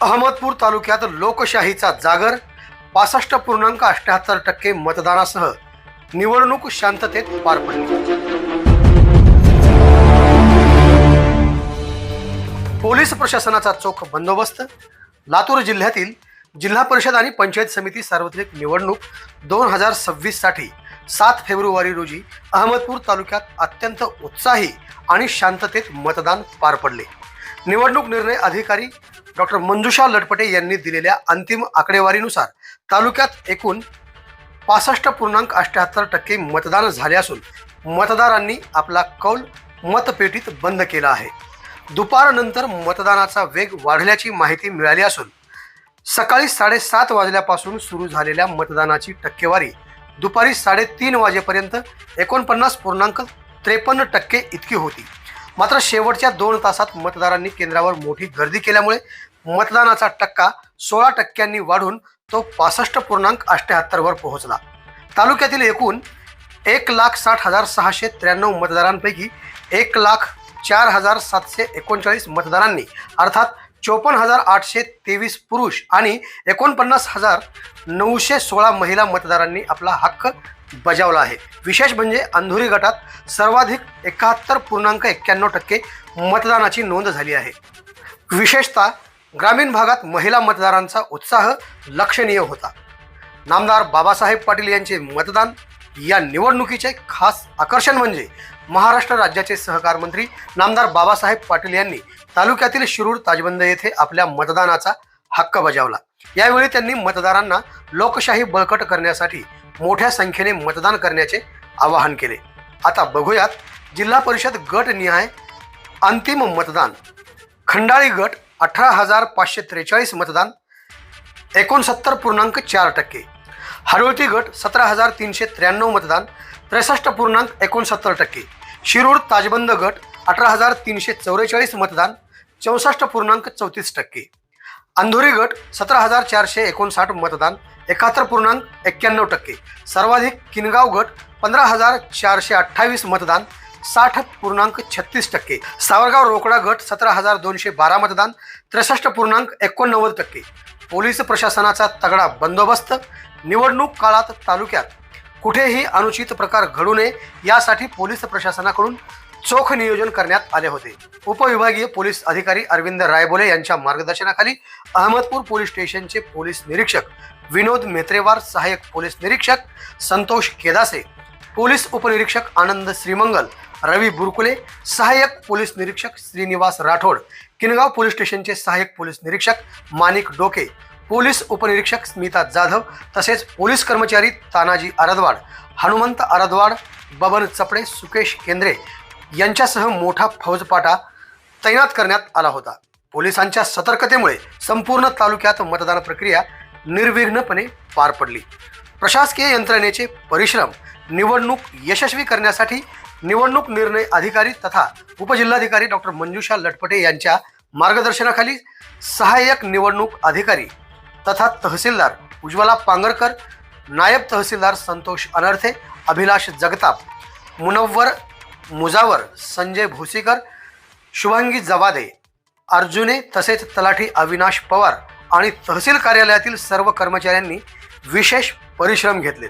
अहमदपूर तालुक्यात लोकशाहीचा जागर 65.78% मतदानासह निवडणूक शांततेत पार पडली। पोलीस प्रशासनाचा चोख बंदोबस्त। लातूर जिल्ह्यातील जिल्हा परिषद आणि पंचायत समिती सार्वत्रिक निवडणूक 2026 साठी 7 फेब्रुवारी रोजी अहमदपूर तालुक्यात अत्यंत उत्साही आणि शांततेत मतदान पार पडले। निवडणूक निर्णय अधिकारी डॉक्टर मंजुषा लटपटे यांनी दिलेल्या अंतिम आकडेवारीनुसार तालुक्यात एकूण 65.78% मतदान झाले असून मतदारांनी आपला कौल मतपेटीत बंद केला आहे। दुपारनंतर मतदानाचा वेग वाढल्याची माहिती मिळाली असून सकाळी 7:30 वाजल्यापासून सुरू झालेल्या मतदानाची टक्केवारी दुपारी 3:30 वाजेपर्यंत 49.53% इतकी होती। मात्र शेवटच्या 2 तासात मतदारांनी केंद्रावर मोठी गर्दी केल्यामुळे मतदानाचा टक्का 16% वाढून तो 65.78 वर पोहोचला। तालुक्यातील एकूण 1,60,693 मतदारांपैकी 1,04,739 मतदारांनी अर्थात 54,823 पुरुष आणि 49,916 महिला मतदारांनी आपला हक्क बजावला आहे। विशेष म्हणजे अंधुरी गटात सर्वाधिक 71.91% मतदानाची नोंद झाली आहे। विशेषतः ग्रामीण भागात महिला मतदारांचा उत्साह लक्षणीय होता। नामदार बाबासाहेब पाटील यांचे मतदान या निवडणुकीचे खास आकर्षण म्हणजे महाराष्ट्र राज्याचे सहकार मंत्री नामदार बाबासाहेब पाटील यांनी तालुक्यातील शिरूर ताजबंद येथे आपल्या मतदानाचा हक्क बजावला। यावेळी त्यांनी मतदारांना लोकशाही बळकट करण्यासाठी मोठ्या संख्येने मतदान करण्याचे आवाहन केले। आता बघूयात जिल्हा परिषद गट निहाय अंतिम मतदान। खंडाळी गट 18,543 मतदान 69.4%। हाडोळती गट 17,393 मतदान 63.69%। शिरूर ताजबंद गट 18,344 मतदान 64.34%। अंधोरी गट 17,459 मतदान 71.91%। सर्वाधिक किनगाव गट 15,428 मतदान 60.36%। सावरगाव रोकडा गट 17,212 मतदान 63.89%। पोलीस प्रशासनाचा तगडा बंदोबस्त। निवडणूक काळात तालुक्यात कुठेही अनुचित प्रकार घडू नये यासाठी पोलीस प्रशासनाकडून चोख नियोजन करण्यात आले होते। उपविभागीय पोलीस अधिकारी अरविंद रायबोले यांच्या मार्गदर्शनाखाली अहमदपूर पोलीस स्टेशनचे पोलीस निरीक्षक विनोद मेत्रेवार, सहाय्यक पोलीस निरीक्षक संतोष केदासे, पोलीस उपनिरीक्षक आनंद श्रीमंगल, रवी बुरकुले, सहाय्यक पोलीस निरीक्षक श्रीनिवास राठोड, किनगाव पोलीस स्टेशनचे सहाय्यक पोलीस निरीक्षक माणिक डोके, पोलीस उपनिरीक्षक स्मिता जाधव तसेच पोलीस कर्मचारी तानाजी आरदवाड, हनुमंत आरदवाड, बबन चपडे, सुकेश केंद्रे यांच्यासह मोठा फौजपाटा तैनात करण्यात आला होता। पोलिसांच्या सतर्कतेमुळे संपूर्ण तालुक्यात मतदान प्रक्रिया निर्विघ्नपणे पार पडली। प्रशासकीय यंत्रणेचे परिश्रम निवडणूक यशस्वी करण्यासाठी निवडणूक निर्णय अधिकारी तथा उपजिल्हाधिकारी डॉक्टर मंजुषा लटपटे यांच्या मार्गदर्शनाखाली सहाय्यक निवडणूक अधिकारी तथा तहसीलदार उज्ज्वला पांगरकर, नायब तहसीलदार संतोष अनर्थे, अभिलाष जगताप, मुनव्वर मुजावर, संजय भोसीकर, शुभांगी जवादे, अर्जुने तसेच तलाठी अविनाश पवार आणि तहसील कार्यालयातील सर्व कर्मचाऱ्यांनी विशेष परिश्रम घेतले।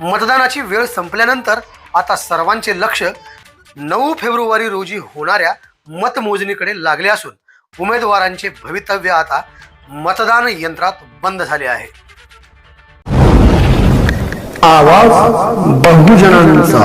मतदानाची वेळ संपल्यानंतर आता सर्वांचे लक्ष 9 फेब्रुवारी रोजी होणाऱ्या मतमोजणीकडे लागले असून उमेदवारांचे भवितव्य आता मतदान यंत्रात बंद झाले आहे। आवाज बहुजनांचा।